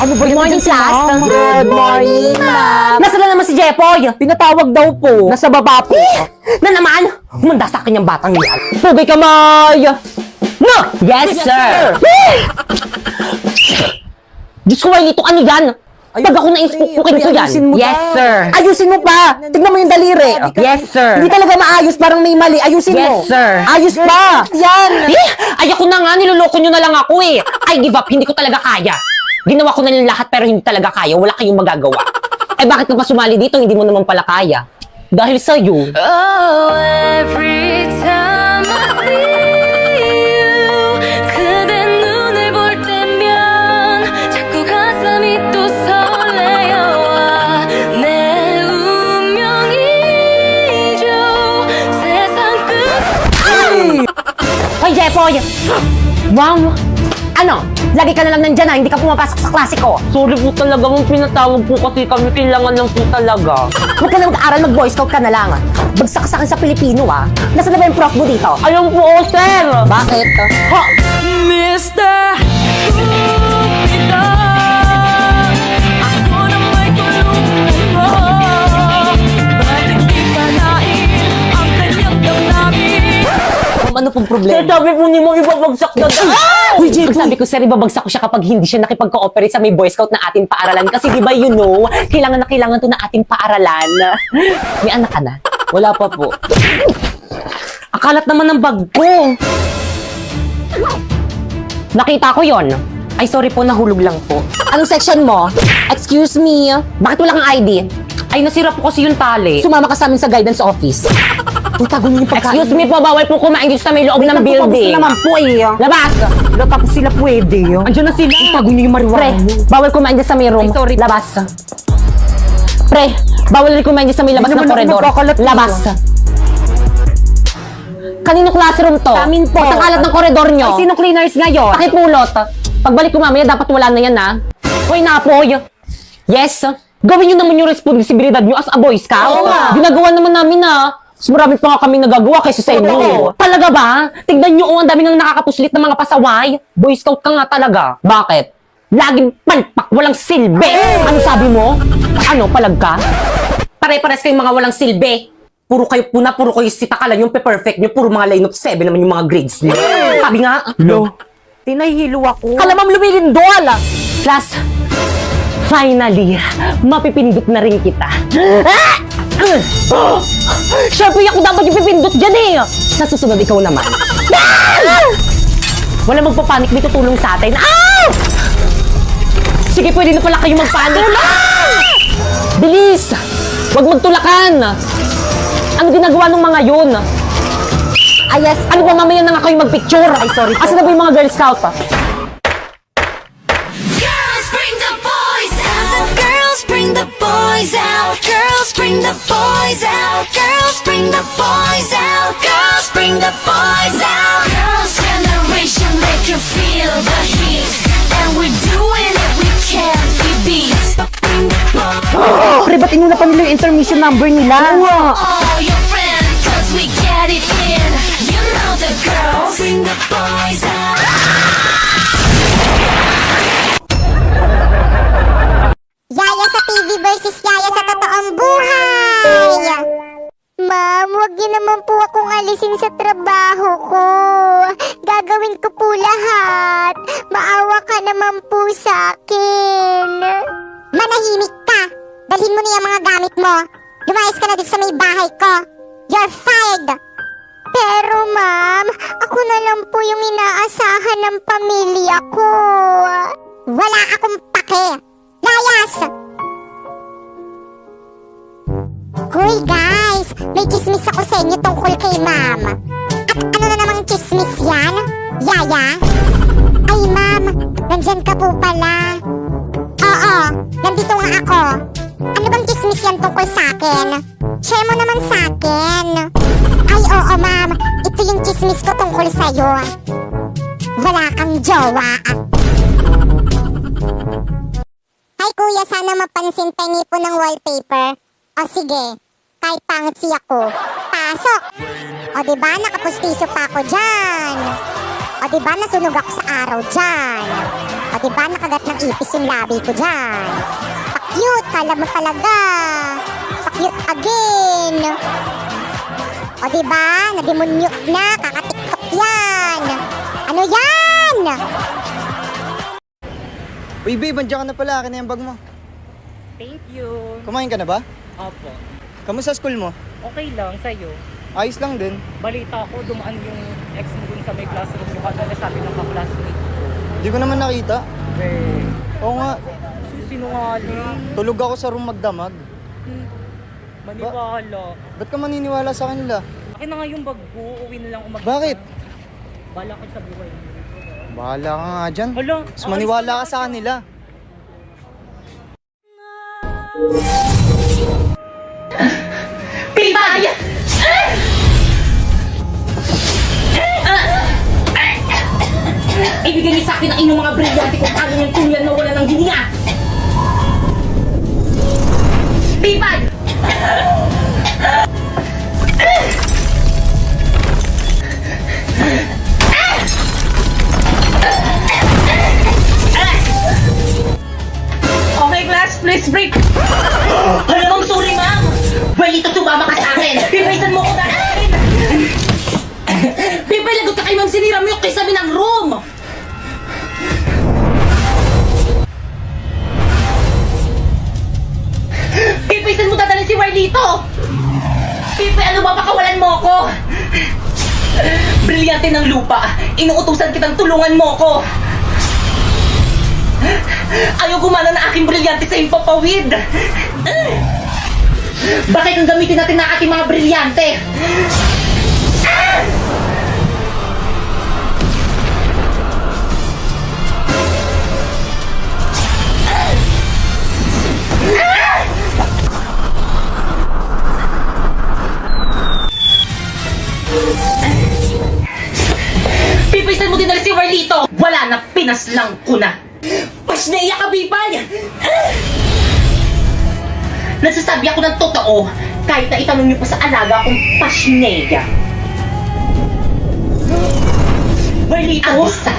Ano ba Good morning, class. Good morning, ma'am. Nasaan na naman si Jepoy? Pinatawag daw po. Nasa baba po. Na naman? Humanda sa akin yung batang yan. Pugay kamay! No! Yes, sir! Diyos ko, Wailito, ano yan? Pag ako na-inspook ko yan. Ayusin mo Yes, daw. sir. Ayusin mo pa. Tignan mo yung daliri. Yes, sir. Hindi talaga maayos. Parang may mali. Ayusin Yes, mo. sir. Ayos pa. Yan. Ayoko na nga, niloloko nyo na lang ako eh. I give up, hindi ko talaga kaya. Ginawa ko na yung lahat pero hindi talaga kaya. Wala kayong magagawa. Eh bakit ka pa sumali dito? Hindi mo naman pala kaya. Dahil sa'yo. Oh, every time I see you 그대 눈을 볼 때면 자꾸 가슴이 또 설레어와 내 운명이죠 세상 끝 Hoy, Jepoy! Ma'am! Ano? Lagi ka na lang nandyan ha, hindi ka pumapasok sa klase ko. Sorry po talaga, mong pinatawag po kasi kami. Kailangan lang po talaga. Huwag ka na mag-aaral, mag-boy scout ka na lang. Bagsak sa akin sa Pilipino ha. Nasaan na ba yung prof mo dito? Ayun po, sir! Bakit? Ha? Mr. Cupido ako na may tulungan mo bakit di palain ang kanyang damdamin. Ano pong problema? Sabi po ni mo ibabagsak na Uy, Jepoy! Sabi ko, sir, ibabagsak ko siya kapag hindi siya nakipag-cooperate sa may boy scout na ating paaralan. Kasi di ba, you know, kailangan na kailangan to na ating paaralan. May anak ka na? Wala pa po. Akalat naman ng bag ko. Nakita ko yon. Ay, sorry po, nahulog lang po. Anong section mo? Excuse me. Bakit wala kang ID? Ay, nasira po kasi yung tali. Sumama ka sa amin sa guidance office. Itago niyo yung pagkain. Excuse me po, bawal po kumain dito sa may loob ng building. naman po eh. Labas! Wala pa po sila pwede. Andiyan na sila. Itago niyo yung Pre, marijuana mo. bawal kumain dyan sa may room. Ay, sorry. Labas. Pre, bawal rin kumain dyan sa may labas Hindi ng naman ako koridor. magkakalat eh. Labas. Kanino classroom to? Sa amin po. Ba't ang kalat ng koridor nyo? Ay, sino cleaners ngayon? Pakipulot. Pagbalik ko mamaya, dapat wala na yan, ha? Hoy, Napoy. Yes. Gawin nyo naman yung responsibilidad nyo as a boy scout. Oo nga. Ginagawa naman namin, ha? Mas marami pa nga kami nagagawa kaysa sa inyo. Oo. Talaga ba? Tignan nyo, ang dami nang nakakapuslit ng mga pasaway. Boy scout ka nga talaga. Bakit? Laging palpak, walang silbi. Ano sabi mo? Ano, palag ka? Pare-pares kayong mga walang silbi. Puro kayo puna, puro kayo sitakalan yung pe-perfect nyo. Puro mga line of 7 naman yung mga grades nyo. Sabi nga. Tinahilo ako. Kalamam lumilindol! Class, finally, mapipindot na rin kita. Siyempre, ako dapat yung pipindot dyan eh! Sa susunod, ikaw naman. Wala magpapanik, may tutulong sa atin. Sige, pwede na pala kayo magpanik. Bilis! Huwag magtulakan! Ano ginagawa ng mga yun? Ay, yes. Ano ba mamaya na nga kayo magpicture? Ay, sorry po. Asa na ba yung mga Girl Scout? Girls bring the boys out. Girls bring the boys out. Girls bring the boys out. Girls bring the boys out. Girls bring the boys out. Girls generation make you feel the heat. And we're doing it, we can't be beat. Bring the boys. Pre, ba't inuna pa nila yung intermission number nila? All your friends, cause we get it in. You know the girls bring the boys out. Yaya sa TV versus Yaya sa totoong buhay! Ma'am, huwag niyo naman po akong alisin sa trabaho ko. Gagawin ko po lahat. Maawa ka naman po sa akin. Manahimik ka. Dalhin mo na yung mga gamit mo. Lumayas ka na dito sa may bahay ko. You're fired! Pero ma'am, ako na lang po yung inaasahan ng pamilya ko. Wala akong pake. Layas! Hoy guys, may chismis ako sa inyo tungkol kay ma'am. At ano na namang chismis yan? Yaya? Ay ma'am, nandyan ka po pala. Oo, nandito nga ako. Ano bang chismis yan tungkol sa akin? Share mo naman sa akin. Ay oo ma'am, ito yung chismis ko tungkol sa'yo. Wala kang jowa. Hi kuya, sana mapansin pengi po ng wallpaper. O sige, kahit pangit siya ko. Pasok! O diba, nakapustiso pa ako dyan. O diba, nasunog ako sa araw dyan. O diba, nakagat ng ipis yung labi ko dyan. Pa-cute, kala mo talaga. Pa-cute again. O diba, nademonyo na, kakatiktok yan. Ano yan? Uy, babe, andiyan ka na pala. Akin na yung bag mo. Thank you. Kumain ka na ba? Opo. Kamusta school mo? Okay lang, sa'yo. Ayos lang din. Balita ko, dumaan yung ex mo dun sa may classroom ko kada sabi ng ka-classmate ko. Hindi ko naman nakita. Eh, Oo nga, sinungaling. tulog ako sa room magdamag. Maniwala. Ba't ka maniniwala sa kanila? Akin na nga yung bag ko, uwi na lang umaga. Bakit? Bala ko sa buhay. Bahala ka nga dyan. Hala, Mas maniwala ka sa kanila. Pibay! Ibigay niyo sa akin ang inyong mga brilyante kung paano niyang tuluyan na wala ng hininga! Pibay! Okay, class, please break! Hala, ma'am, sorry, ma'am! Well, ito sumama ka sa akin! Pipaysan mo ko na akin! Pipay, lagot ka kay ma'am, sinira mo yung kisame ng room! Pipaysan mo dadalhin si Warlito! Pipay, ano ba, pakawalan mo ako? Brilyante ng lupa! Inuutusan kitang tulungan mo ko! Ayaw gumana na aking brilyante sa iyong papawid! Bakit ang gamitin natin na ating mga brilyante? Pipisan mo din na si Warlito! Wala na, pinaslang ko na! Pasneya ka, Bipay! Nagsasabi ako ng totoo kahit na itanong niyo pa sa alaga akong pasneya. Warlito! Agisa!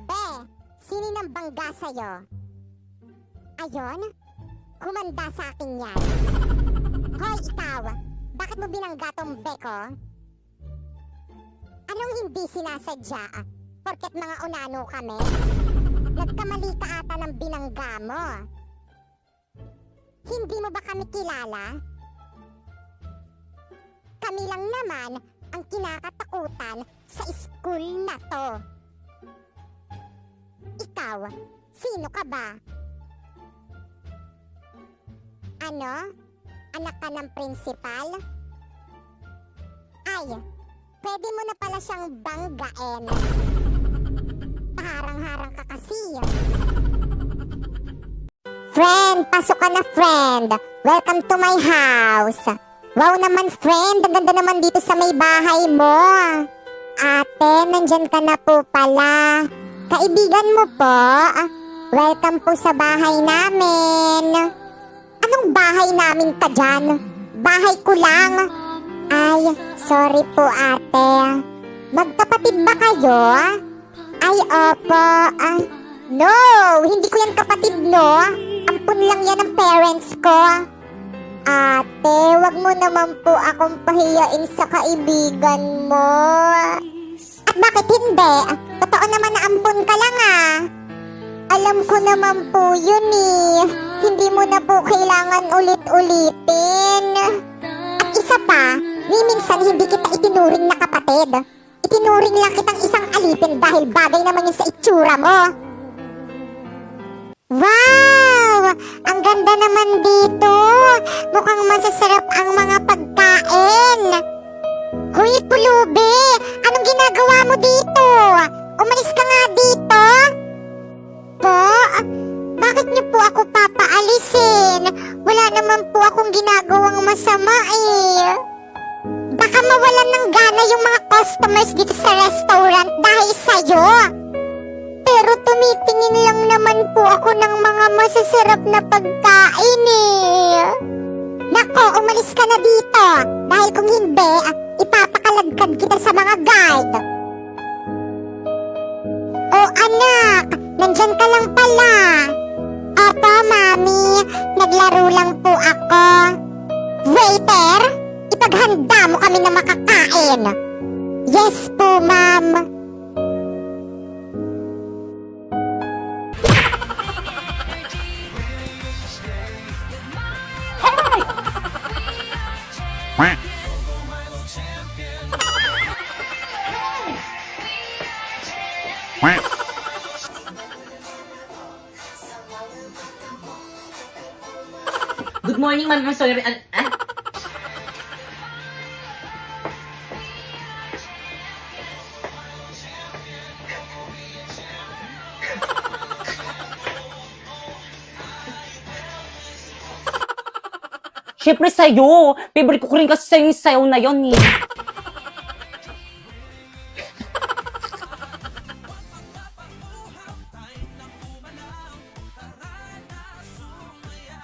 Be, sino nang bangga sa'yo? Ayon? Kumanda sa akin yan. Hoy, ikaw! Bakit mo binangga tong be ko? Anong hindi sinasadya? Porket mga unano kami? Nagkamali ka ata ng binangga mo. Hindi mo ba kami kilala? Kami lang naman ang kinakatakutan sa school na to. Ikaw, sino ka ba? Ano? Anak ka ng prinsipal? Ay, pwede mo na pala siyang banggain. Paharang-harang ka kasi. Friend, pasok ka na, friend. Welcome to my house. Wow naman, friend. Ang ganda naman dito sa may bahay mo. Ate, nandyan ka na po pala. Kaibigan mo po. Welcome po sa bahay namin. Anong bahay namin ka dyan? Bahay ko lang. Ay, sorry po ate. Magkapatid ba kayo? Ay, opo. No, hindi ko yan kapatid, no. Ampun lang yan ng parents ko. Ate, wag mo naman po akong pahiyain sa kaibigan mo. At bakit hindi? Totoo naman na ampun ka lang Alam ko naman po yun Hindi mo na po kailangan ulit-ulitin. At isa pa, minsan hindi kita itinuring na kapatid. Itinuring lang kitang isang alipin dahil bagay naman yun sa itsura mo. Wow! Ang ganda naman dito. Mukhang masasarap ang mga pagkain. Hoy, pulubi! Anong ginagawa mo dito? Umalis ka nga dito. Po? Bakit niyo po ako papaalisin? Wala naman po akong ginagawang masama Baka mawalan ng gana yung mga customers dito sa restaurant dahil sa'yo. Pero tumitingin lang naman po ako ng mga masasarap na pagkain Nako, umalis ka na dito. Dahil kung hindi, ipapakaladkad kita sa mga guard. anak! Nandyan ka lang pala! Opo, Mami. Naglaro lang po ako. Waiter, ipaghanda mo kami na makakain. Yes po, Ma'am. Good morning, ma'am. I'm sorry. Siyempre sa'yo. Favorite ko rin kasi sa'yo yung sayaw na yon eh.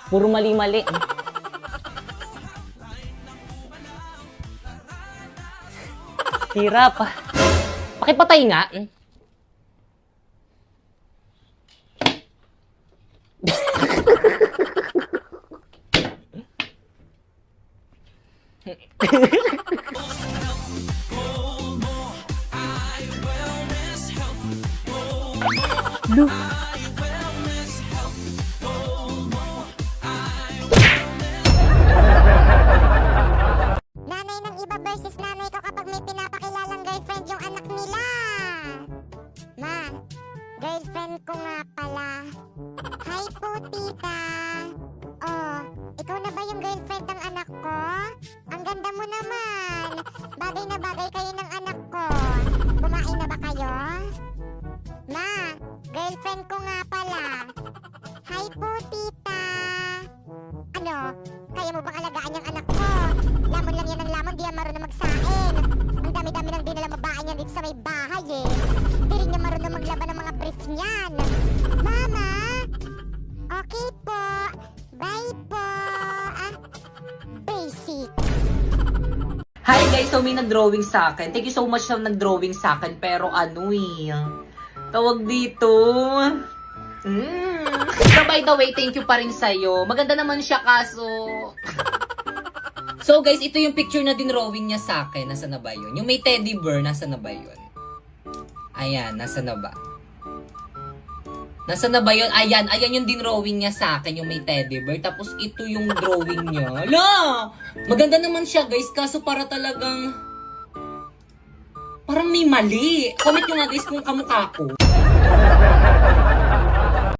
Puro mali-mali. Hirap. Pakipatay nga. Nanay ng iba versus nanay ko kapag may pinapakilalang girlfriend yung anak nila. Ma, girlfriend ko nga pala. Hi po, tita. Oh, ikaw na ba yung girlfriend ng anak ko? Ang ganda mo naman. Bagay na bagay kayo ng anak ko. Kumain na ba kayo? Ma, girlfriend ko nga pala. Hi po, tita. Ano? Kaya mo bang alagaan yung anak ko? Lamon lang yan ng lamon, di yan marunong magsaing. Ang dami-dami ng dinala babae niyan dito sa may bahay eh. Di rin niya marunong maglaban ng mga brief niyan. Mama! Okay po. Bye po. Basic. Hi guys, so may nag-drawing sa akin. Thank you so much na nag-drawing sa akin. Pero ano eh, tawag dito. So by the way, thank you pa rin sa'yo. Maganda naman siya kaso... So guys, ito yung picture na dinrawing niya sa akin. Nasaan na ba yun? Yung may teddy bear, nasaan na ba yun? Ayan, nasaan na ba? Nasaan na ba yun? Ayan, ayan yung dinrawing niya sa akin, yung may teddy bear. Tapos ito yung drawing niya. Hala! Maganda naman siya guys, kaso para talagang... Parang may mali. Comment nyo nga guys kung kamukha ko.